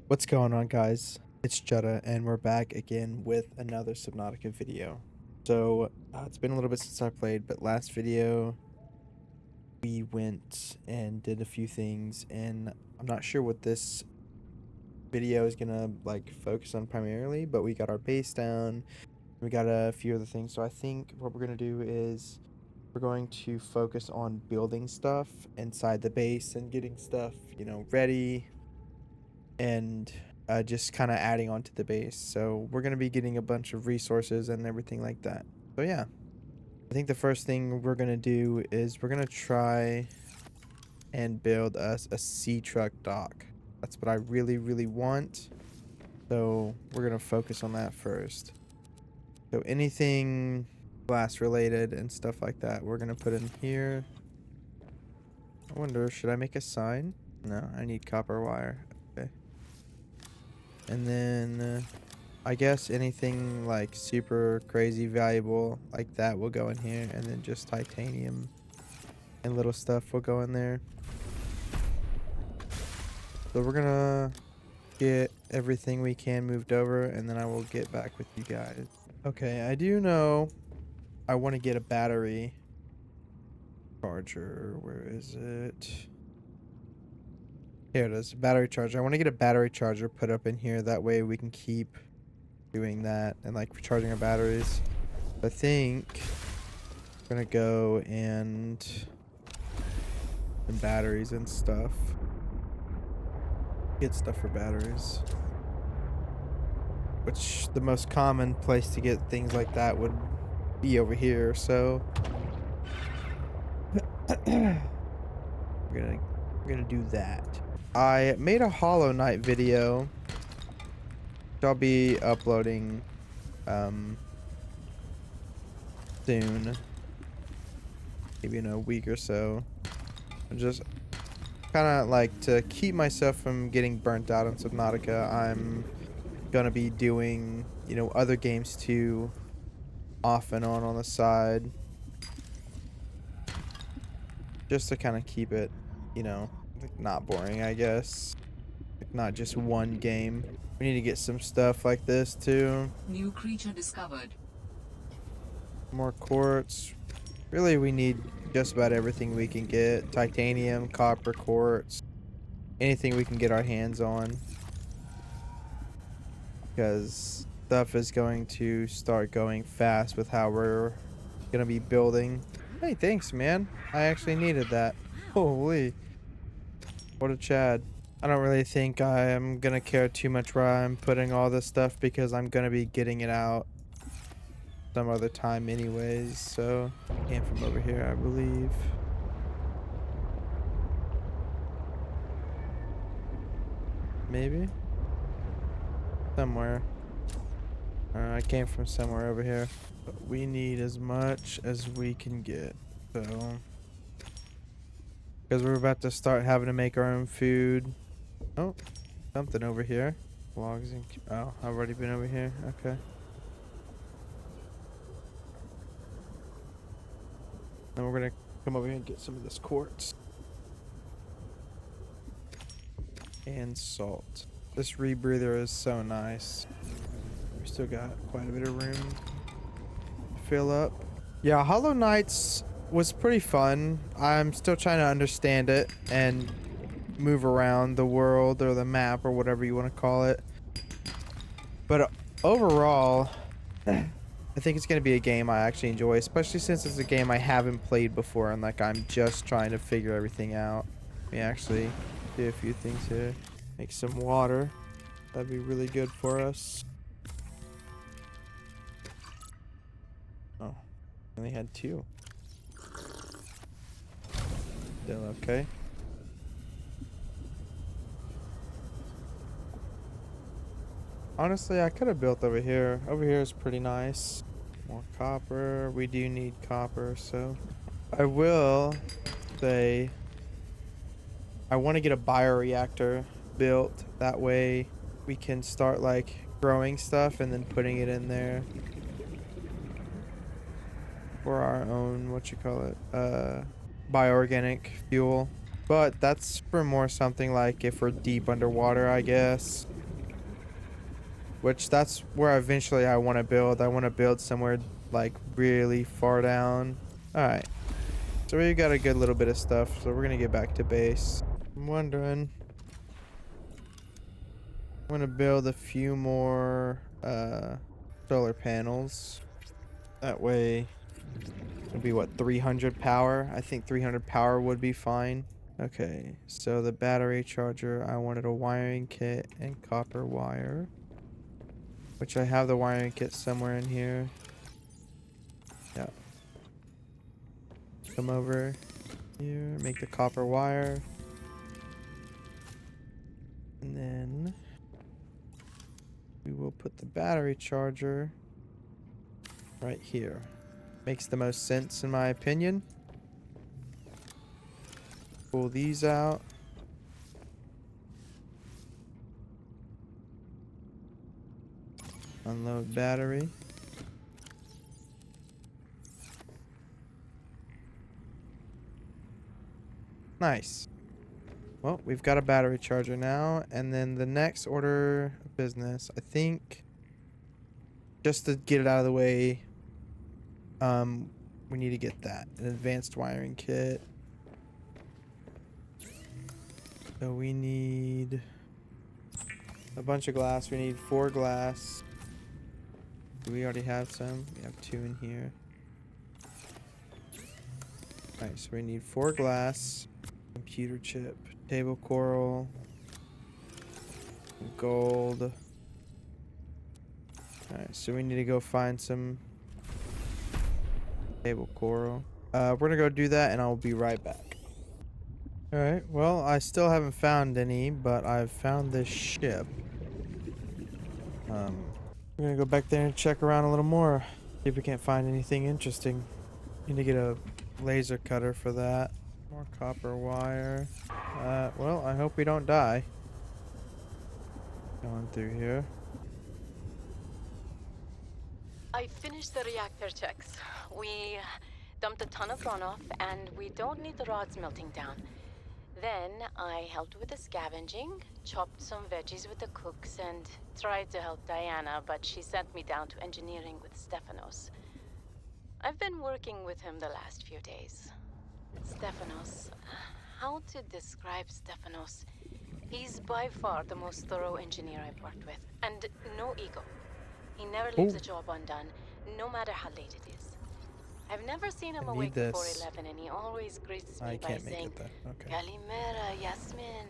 What's going on, guys? It's Jetta, and we're back again with another Subnautica video. It's been a little bit since I played, but last video we went and did a few things, and I'm not sure what this video is gonna like focus on primarily, but we got our base down, we got a few other things. So I think what we're gonna do is we're going to focus on building stuff inside the base and getting stuff, ready and just kind of adding on to the base. So we're going to be getting a bunch of resources and everything like that. So yeah, I think the first thing we're going to do is we're going to try and build us a sea truck dock. That's what I really, really want. So we're going to focus on that first. So anything glass related and stuff like that, we're going to put in here. I wonder, should I make a sign? No, I need copper wire. Okay. And then I guess anything like super crazy valuable like that will go in here, and then just titanium and little stuff will go in there. So we're gonna get everything we can moved over, and then I will get back with you guys. Okay, I do know I want to get a battery charger. Where is it? Here it is, battery charger. I want to get a battery charger put up in here. That way we can keep doing that and like recharging our batteries. I think I'm gonna go and batteries and stuff. Get stuff for batteries. Which the most common place to get things like that would be over here, so we're gonna do that. I made a Hollow Knight video, which I'll be uploading soon. Maybe in a week or so. Just kind of like to keep myself from getting burnt out on Subnautica. I'm gonna be doing, other games too, off and on the side, just to kind of keep it, like not boring, I guess. Like not just one game. We need to get some stuff like this too. New creature discovered. More quartz. Really, we need just about everything we can get. Titanium, copper, quartz, anything we can get our hands on. Because stuff is going to start going fast with how we're gonna be building. Hey, thanks, man. I actually needed that. Holy, what a Chad. I don't really think I am gonna care too much where I'm putting all this stuff, because I'm gonna be getting it out some other time anyways. So came from over here, I believe. Maybe somewhere. I came from somewhere over here. But we need as much as we can get. So, because we're about to start having to make our own food. Oh, something over here. Logs and... Oh, I've already been over here. Okay. Then we're going to come over here and get some of this quartz. And salt. This rebreather is so nice. We still got quite a bit of room to fill up. Yeah, Hollow Knights was pretty fun. I'm still trying to understand it and move around the world or the map or whatever you want to call it. But overall, I think it's going to be a game I actually enjoy, especially since it's a game I haven't played before and like I'm just trying to figure everything out. Let me actually do a few things here. Make some water. That'd be really good for us. Oh, only had two. Still okay. Honestly, I could have built over here. Over here is pretty nice. More copper. We do need copper, so I will say I want to get a bioreactor built. That way we can start like growing stuff and then putting it in there for our own, bioorganic fuel. But that's for more something like if we're deep underwater, I guess. which that's where eventually I want to build. I want to build somewhere like really far down. All right. So we got a good little bit of stuff. So we're going to get back to base. I'm wondering, I'm going to build a few more solar panels. That way it'll be what, 300 power? I think 300 power would be fine. Okay, so the battery charger, I wanted a wiring kit and copper wire, which I have the wiring kit somewhere in here. Yeah. Come over here, make the copper wire. And then we will put the battery charger right here. Makes the most sense in my opinion. Pull these out. Unload battery. Nice. Well, we've got a battery charger now. And then the next order of business, I think, just to get it out of the way, we need to get that. An advanced wiring kit. So we need a bunch of glass. We need 4 glass. Do we already have some? We have 2 in here. Alright, so we need 4 glass. Computer chip. Table coral. Gold. Alright, so we need to go find some table coral. We're gonna go do that and I'll be right back. Alright, well, I still haven't found any, but I've found this ship. We're gonna go back there and check around a little more. See if we can't find anything interesting. Need to get a laser cutter for that. More copper wire. Well, I hope we don't die. Going through here. I finished the reactor checks. We dumped a ton of runoff, and we don't need the rods melting down. Then I helped with the scavenging, chopped some veggies with the cooks, and tried to help Diana, but she sent me down to engineering with Stefanos. I've been working with him the last few days. Stefanos. How to describe Stefanos? He's by far the most thorough engineer I've worked with, and no ego. He never leaves a job undone, no matter how late it is. I've never seen him awake before 11, and he always greets me by saying, Kalimera, Yasmin,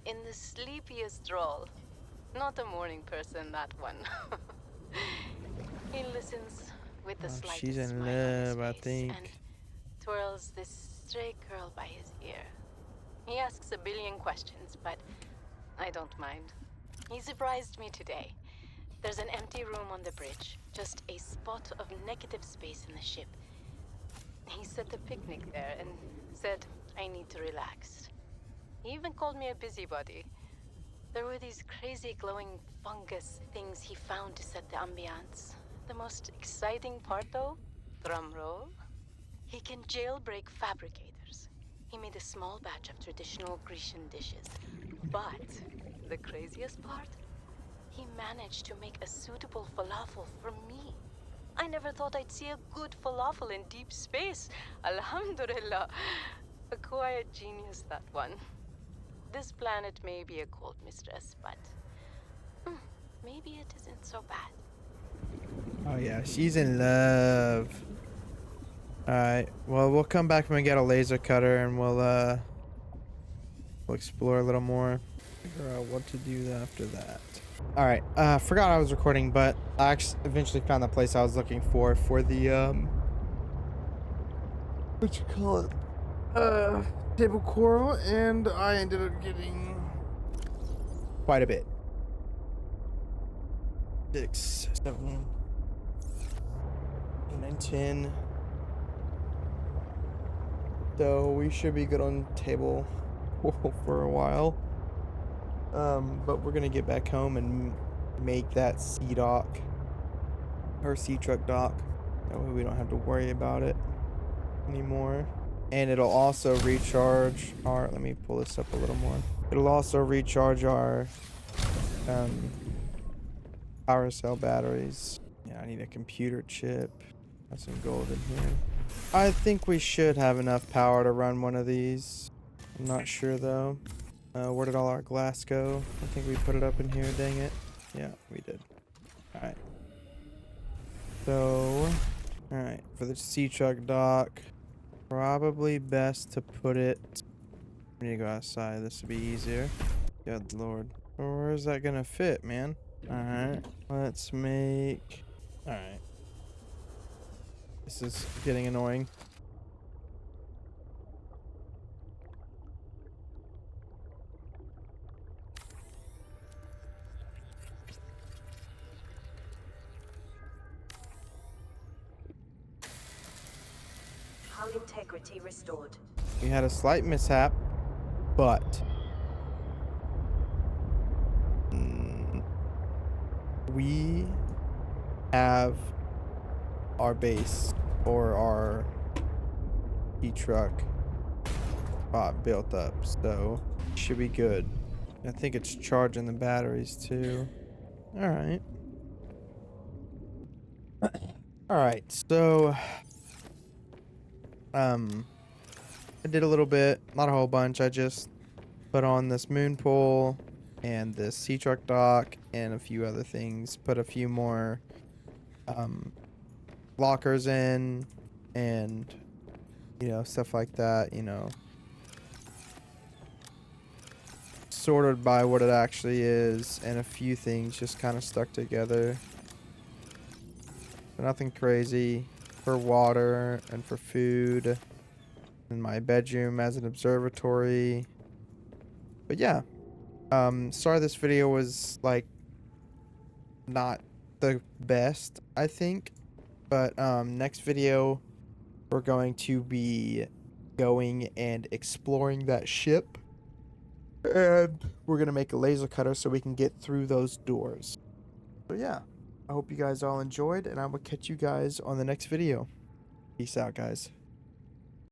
in the sleepiest drawl. Not a morning person, that one. He listens with the slightest smile on his face and twirls this stray curl by his ear. He asks a billion questions, but I don't mind. He surprised me today. There's an empty room on the bridge, just a spot of negative space in the ship. He set a picnic there and said I need to relax. He even called me a busybody. There were these crazy glowing fungus things he found to set the ambiance. The most exciting part though, drum roll, he can jailbreak fabricators. He made a small batch of traditional Grecian dishes. But the craziest part? He managed to make a suitable falafel for me. I never thought I'd see a good falafel in deep space. Alhamdulillah. A quiet genius, that one. This planet may be a cold mistress, but maybe it isn't so bad. Oh yeah, she's in love. Alright, well, we'll come back when we get a laser cutter and we'll explore a little more. Figure out what to do after that. Alright, forgot I was recording, but I eventually found the place I was looking for the, what you call it? Table coral, and I ended up getting quite a bit. 6, 7, 8, 9, 10. So we should be good on table for a while. But we're gonna get back home and make that sea dock or sea truck dock. That way we don't have to worry about it anymore. And it'll also recharge our, let me pull this up a little more. It'll also recharge our Power cell batteries. Yeah, I need a computer chip. Got some gold in here. I think we should have enough power to run one of these. I'm not sure though. Where did all our glass go? I think we put it up in here, dang it. Yeah, we did. Alright. So, alright, for the sea truck dock, probably best to put it. We need to go outside. This would be easier. Good lord. Where is that gonna fit, man? Alright, let's make. Alright. This is getting annoying. Hull integrity restored. We had a slight mishap, but we have our base or our E-truck spot built up, so should be good. I think it's charging the batteries too. All right. All right. So, I did a little bit, not a whole bunch. I just put on this moon pool and this sea truck dock and a few other things. Put a few more lockers in and stuff like that. Sorted by what it actually is, and a few things just kind of stuck together. But nothing crazy. For water and for food. In my bedroom as an observatory. But yeah. Sorry this video was like not the best, I think. But next video we're going to be going and exploring that ship. And we're going to make a laser cutter so we can get through those doors. So yeah, I hope you guys all enjoyed, and I will catch you guys on the next video. Peace out, guys.